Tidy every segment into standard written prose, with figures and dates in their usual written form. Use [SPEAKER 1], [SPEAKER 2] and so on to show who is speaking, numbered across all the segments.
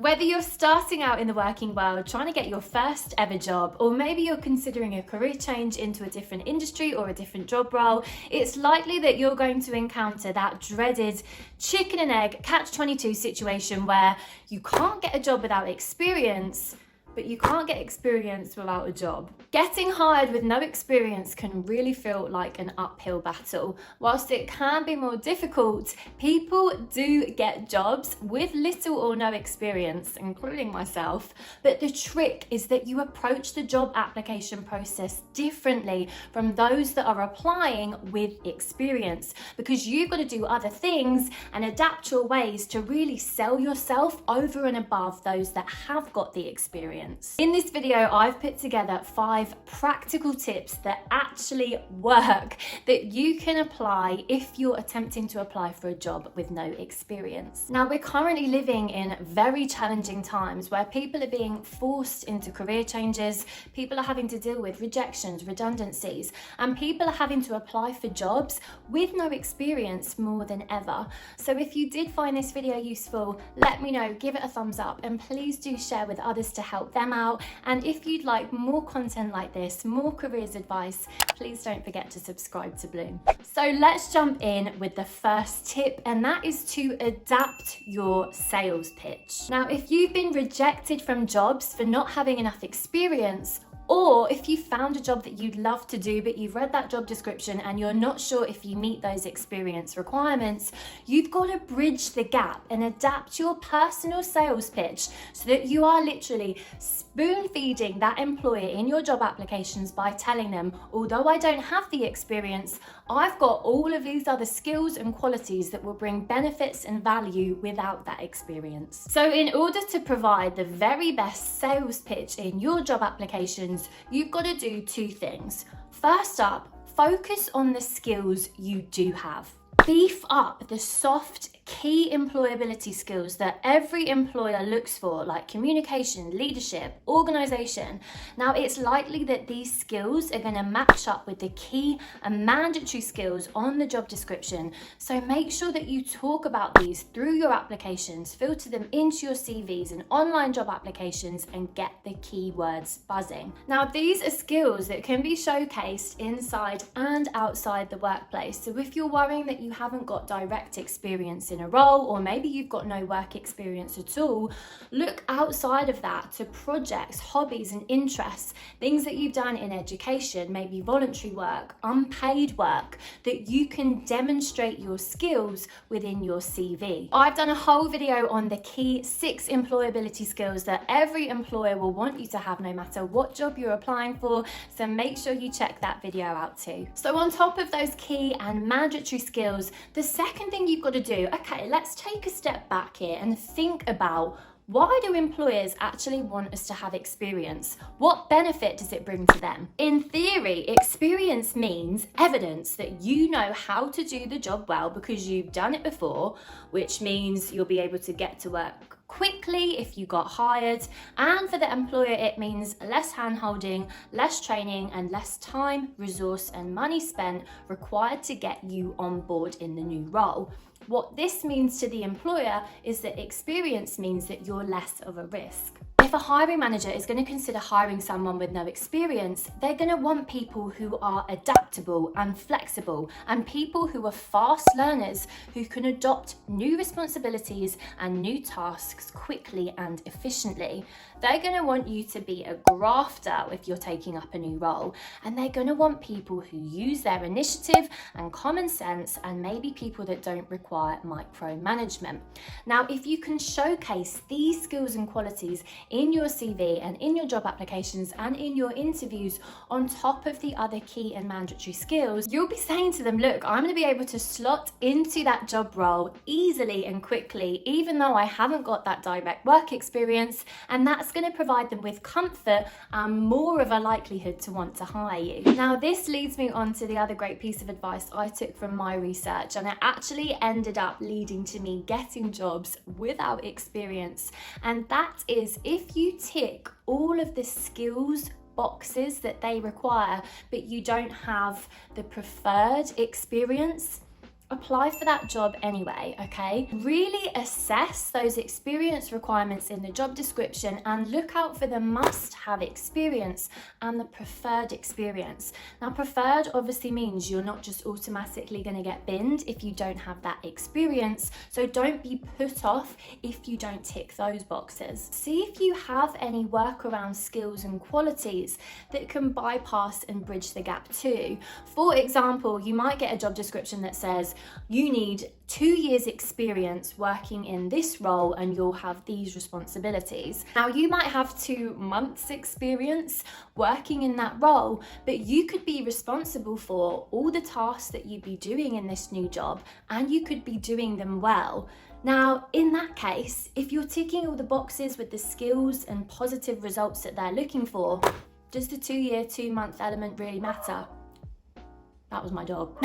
[SPEAKER 1] Whether you're starting out in the working world, trying to get your first ever job, or maybe you're considering a career change into a different industry or a different job role, it's likely that you're going to encounter that dreaded chicken and egg catch-22 situation where you can't get a job without experience, but you can't get experience without a job. Getting hired with no experience can really feel like an uphill battle. Whilst it can be more difficult, people do get jobs with little or no experience, including myself. But the trick is that you approach the job application process differently from those that are applying with experience, because you've got to do other things and adapt your ways to really sell yourself over and above those that have got the experience. In this video, I've put together 5 practical tips that actually work that you can apply if you're attempting to apply for a job with no experience. Now, we're currently living in very challenging times where people are being forced into career changes, people are having to deal with rejections, redundancies, and people are having to apply for jobs with no experience more than ever. So if you did find this video useful, let me know, give it a thumbs up, and please do share with others to help them out. And if you'd like more content like this, more careers advice, please don't forget to subscribe to Bloom. So let's jump in with the first tip, and that is to adapt your sales pitch. Now, if you've been rejected from jobs for not having enough experience, or if you found a job that you'd love to do, but you've read that job description and you're not sure if you meet those experience requirements, you've got to bridge the gap and adapt your personal sales pitch so that you are literally spoon feeding that employer in your job applications by telling them, although I don't have the experience, I've got all of these other skills and qualities that will bring benefits and value without that experience. So in order to provide the very best sales pitch in your job applications, you've got to do 2 things. First up, focus on the skills you do have. Beef up the soft, key employability skills that every employer looks for, like communication, leadership, organization. Now, it's likely that these skills are going to match up with the key and mandatory skills on the job description. So make sure that you talk about these through your applications, filter them into your CVs and online job applications, and get the keywords buzzing. Now, these are skills that can be showcased inside and outside the workplace. So if you're worrying that you haven't got direct experience in a role, or maybe you've got no work experience at all, look outside of that to projects, hobbies and interests, things that you've done in education, maybe voluntary work, unpaid work, that you can demonstrate your skills within your CV. I've done a whole video on the key 6 employability skills that every employer will want you to have no matter what job you're applying for, so make sure you check that video out too. So on top of those key and mandatory skills, the second thing you've got to do, okay, let's take a step back here and think about, why do employers actually want us to have experience? What benefit does it bring to them? In theory, experience means evidence that you know how to do the job well because you've done it before, which means you'll be able to get to work quickly if you got hired. And for the employer, it means less hand-holding, less training, and less time, resource, and money spent required to get you on board in the new role. What this means to the employer is that experience means that you're less of a risk. If a hiring manager is going to consider hiring someone with no experience, they're going to want people who are adaptable and flexible, and people who are fast learners who can adopt new responsibilities and new tasks quickly and efficiently. They're going to want you to be a grafter if you're taking up a new role, and they're going to want people who use their initiative and common sense, and maybe people that don't require micromanagement. Now, if you can showcase these skills and qualities in your CV and in your job applications and in your interviews on top of the other key and mandatory skills, you'll be saying to them, look, I'm going to be able to slot into that job role easily and quickly, even though I haven't got that direct work experience, and that's going to provide them with comfort and more of a likelihood to want to hire you. Now, this leads me on to the other great piece of advice I took from my research, and it actually ended up leading to me getting jobs without experience, and that is, if you tick all of the skills boxes that they require, but you don't have the preferred experience, apply for that job anyway, okay? Really assess those experience requirements in the job description and look out for the must-have experience and the preferred experience. Now, preferred obviously means you're not just automatically going to get binned if you don't have that experience, so don't be put off if you don't tick those boxes. See if you have any workaround skills and qualities that can bypass and bridge the gap too. For example, you might get a job description that says you need 2 years experience working in this role and you'll have these responsibilities. Now, you might have 2 months experience working in that role, but you could be responsible for all the tasks that you'd be doing in this new job, and you could be doing them well. Now, in that case, if you're ticking all the boxes with the skills and positive results that they're looking for, does the 2 year, 2 month element really matter? That was my dog.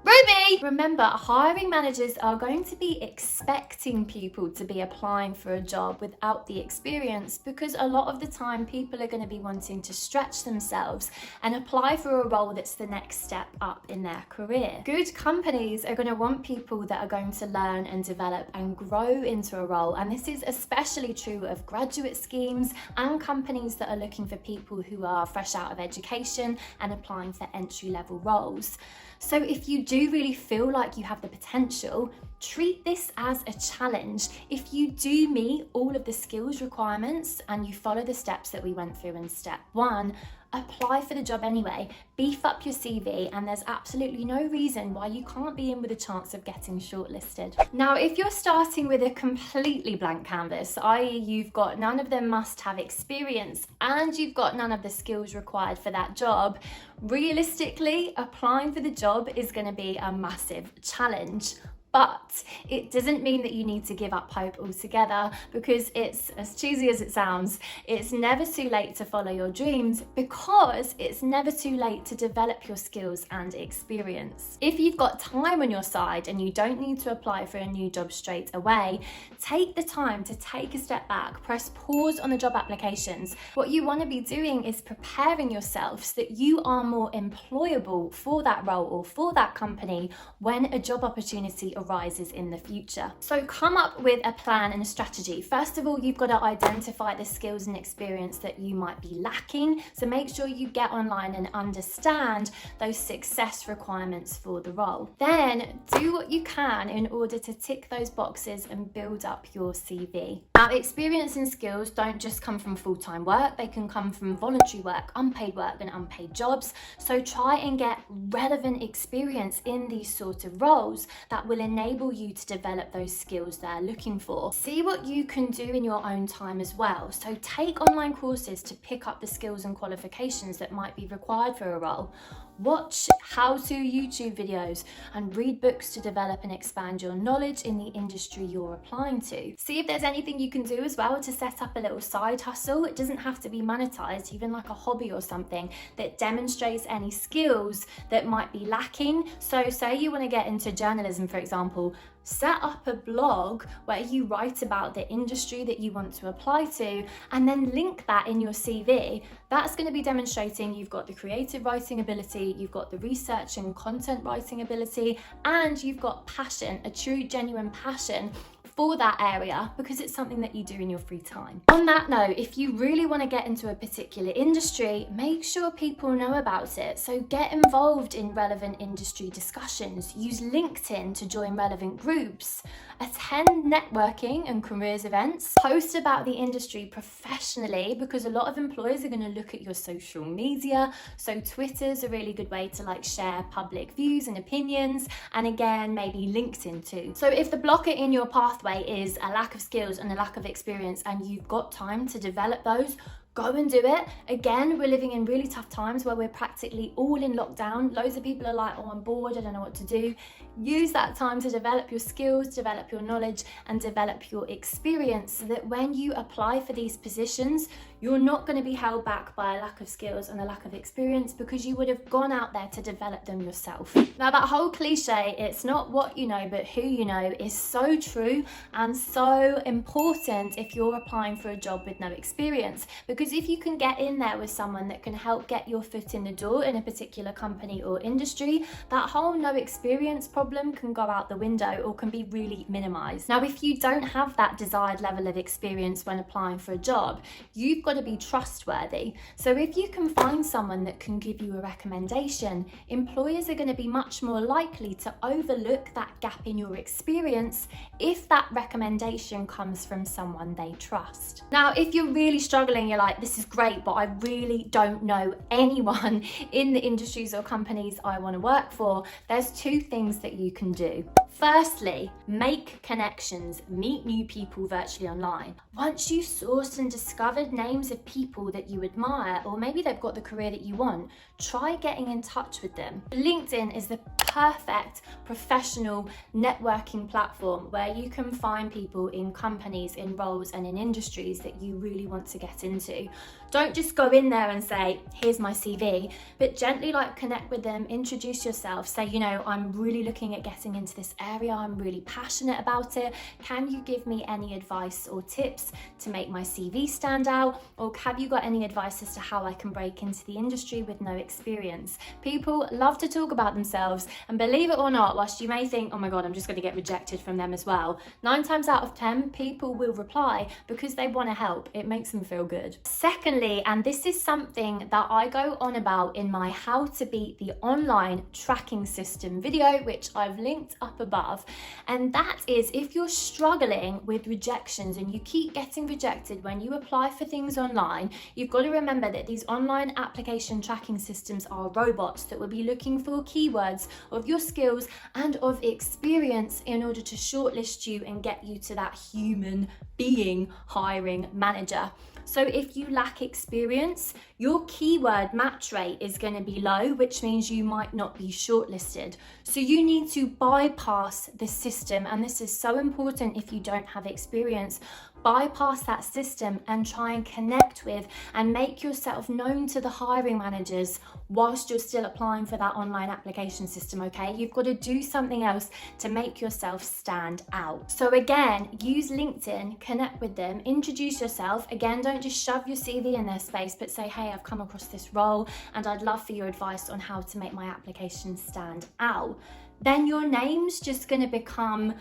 [SPEAKER 1] Ruby! Remember, hiring managers are going to be expecting people to be applying for a job without the experience, because a lot of the time people are going to be wanting to stretch themselves and apply for a role that's the next step up in their career. Good companies are going to want people that are going to learn and develop and grow into a role, and this is especially true of graduate schemes and companies that are looking for people who are fresh out of education and applying for entry-level roles. So if you do really feel like you have the potential, treat this as a challenge. If you do meet all of the skills requirements and you follow the steps that we went through in step 1, apply for the job anyway, beef up your CV, and there's absolutely no reason why you can't be in with a chance of getting shortlisted. Now, if you're starting with a completely blank canvas, i.e. you've got none of the must-have experience and you've got none of the skills required for that job, realistically, applying for the job is going to be a massive challenge. But it doesn't mean that you need to give up hope altogether, because it's, as cheesy as it sounds, it's never too late to follow your dreams, because it's never too late to develop your skills and experience. If you've got time on your side and you don't need to apply for a new job straight away, take the time to take a step back, press pause on the job applications. What you want to be doing is preparing yourself so that you are more employable for that role or for that company when a job opportunity arises in the future. So come up with a plan and a strategy. First of all, you've got to identify the skills and experience that you might be lacking. So make sure you get online and understand those success requirements for the role. Then do what you can in order to tick those boxes and build up your CV. Now, experience and skills don't just come from full-time work. They can come from voluntary work, unpaid work, and unpaid jobs. So try and get relevant experience in these sort of roles that will enable you to develop those skills they're looking for. See what you can do in your own time as well. So take online courses to pick up the skills and qualifications that might be required for a role. Watch how-to YouTube videos and read books to develop and expand your knowledge in the industry you're applying to. See if there's anything you can do as well to set up a little side hustle. It doesn't have to be monetized, even like a hobby or something that demonstrates any skills that might be lacking. So say you want to get into journalism, for example, set up a blog where you write about the industry that you want to apply to, and then link that in your CV. That's going to be demonstrating you've got the creative writing ability, you've got the research and content writing ability, and you've got passion, a true, genuine passion for that area, because it's something that you do in your free time. On that note, if you really want to get into a particular industry, make sure people know about it. So get involved in relevant industry discussions, use LinkedIn to join relevant groups, attend networking and careers events, post about the industry professionally, because a lot of employers are going to look at your social media. So Twitter's a really good way to share public views and opinions, and again, maybe LinkedIn too. So if the blocker in your pathway is a lack of skills and a lack of experience, and you've got time to develop those, go and do it. Again, we're living in really tough times where we're practically all in lockdown. Loads of people are like, oh, I'm bored, I don't know what to do. Use that time to develop your skills, develop your knowledge, and develop your experience, so that when you apply for these positions, you're not going to be held back by a lack of skills and a lack of experience, because you would have gone out there to develop them yourself. Now, that whole cliche, it's not what you know, but who you know, is so true and so important if you're applying for a job with no experience, because Because if you can get in there with someone that can help get your foot in the door in a particular company or industry, that whole no experience problem can go out the window or can be really minimized. Now, if you don't have that desired level of experience when applying for a job, you've got to be trustworthy. So if you can find someone that can give you a recommendation, employers are going to be much more likely to overlook that gap in your experience if that recommendation comes from someone they trust. Now, if you're really struggling, you're like, this is great, but I really don't know anyone in the industries or companies I want to work for, there's two things that you can do. Firstly, make connections, meet new people virtually online. Once you've sourced and discovered names of people that you admire, or maybe they've got the career that you want, try getting in touch with them. LinkedIn is the perfect professional networking platform where you can find people in companies, in roles, and in industries that you really want to get into. Don't just go in there and say, here's my CV, but gently connect with them, introduce yourself, say, I'm really looking at getting into this area, I'm really passionate about it. Can you give me any advice or tips to make my CV stand out? Or have you got any advice as to how I can break into the industry with no experience? People love to talk about themselves, and believe it or not, whilst you may think, oh my God, I'm just going to get rejected from them as well, 9 times out of 10, people will reply because they want to help. It makes them feel good. Secondly, and this is something that I go on about in my How to Beat the Online Tracking System video, which I've linked up above, and that is if you're struggling with rejections and you keep getting rejected when you apply for things online, you've got to remember that these online application tracking systems are robots that will be looking for keywords of your skills and of experience in order to shortlist you and get you to that human being hiring manager. So if you lack experience, your keyword match rate is going to be low, which means you might not be shortlisted. So you need to bypass the system, and this is so important if you don't have experience. Bypass that system and try and connect with and make yourself known to the hiring managers whilst you're still applying for that online application system, okay? You've got to do something else to make yourself stand out. So again, use LinkedIn, connect with them, introduce yourself. Again, don't just shove your CV in their space, but say, hey, I've come across this role and I'd love for your advice on how to make my application stand out. Then your name's just going to become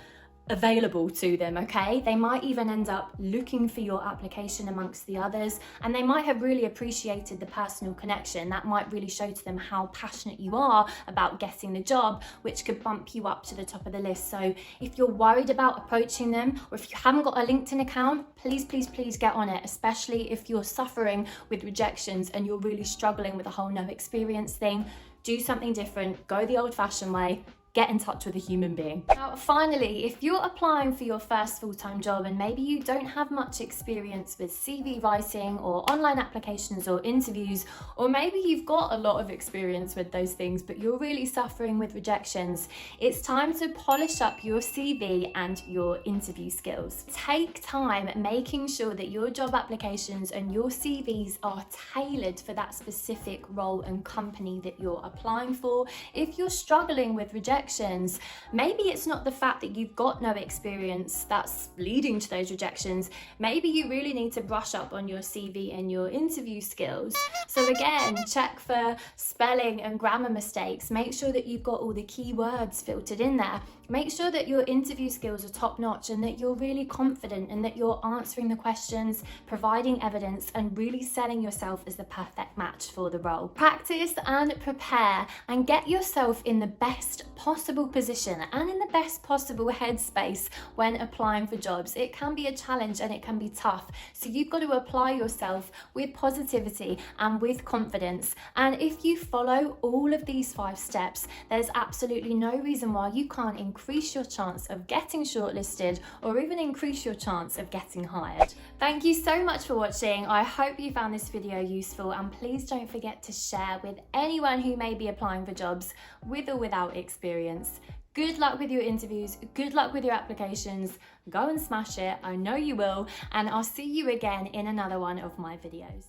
[SPEAKER 1] available to them, okay? They might even end up looking for your application amongst the others, and they might have really appreciated the personal connection. That might really show to them how passionate you are about getting the job, which could bump you up to the top of the list. So if you're worried about approaching them, or if you haven't got a LinkedIn account, please get on it, especially if you're suffering with rejections and you're really struggling with the whole no experience thing. Do something different, go the old-fashioned way. Get in touch with a human being. Now, finally, if you're applying for your first full-time job and maybe you don't have much experience with CV writing or online applications or interviews, or maybe you've got a lot of experience with those things, but you're really suffering with rejections, it's time to polish up your CV and your interview skills. Take time making sure that your job applications and your CVs are tailored for that specific role and company that you're applying for. If you're struggling with rejections, maybe it's not the fact that you've got no experience that's leading to those rejections. Maybe you really need to brush up on your CV and your interview skills. So again, check for spelling and grammar mistakes. Make sure that you've got all the keywords filtered in there. Make sure that your interview skills are top notch and that you're really confident and that you're answering the questions, providing evidence, and really selling yourself as the perfect match for the role. Practice and prepare and get yourself in the best possible position and in the best possible headspace when applying for jobs. It can be a challenge and it can be tough. So you've got to apply yourself with positivity and with confidence. And if you follow all of these 5 steps, there's absolutely no reason why you can't increase your chance of getting shortlisted or even increase your chance of getting hired. Thank you so much for watching. I hope you found this video useful, and please don't forget to share with anyone who may be applying for jobs with or without experience. Good luck with your interviews, good luck with your applications, go and smash it, I know you will, and I'll see you again in another one of my videos.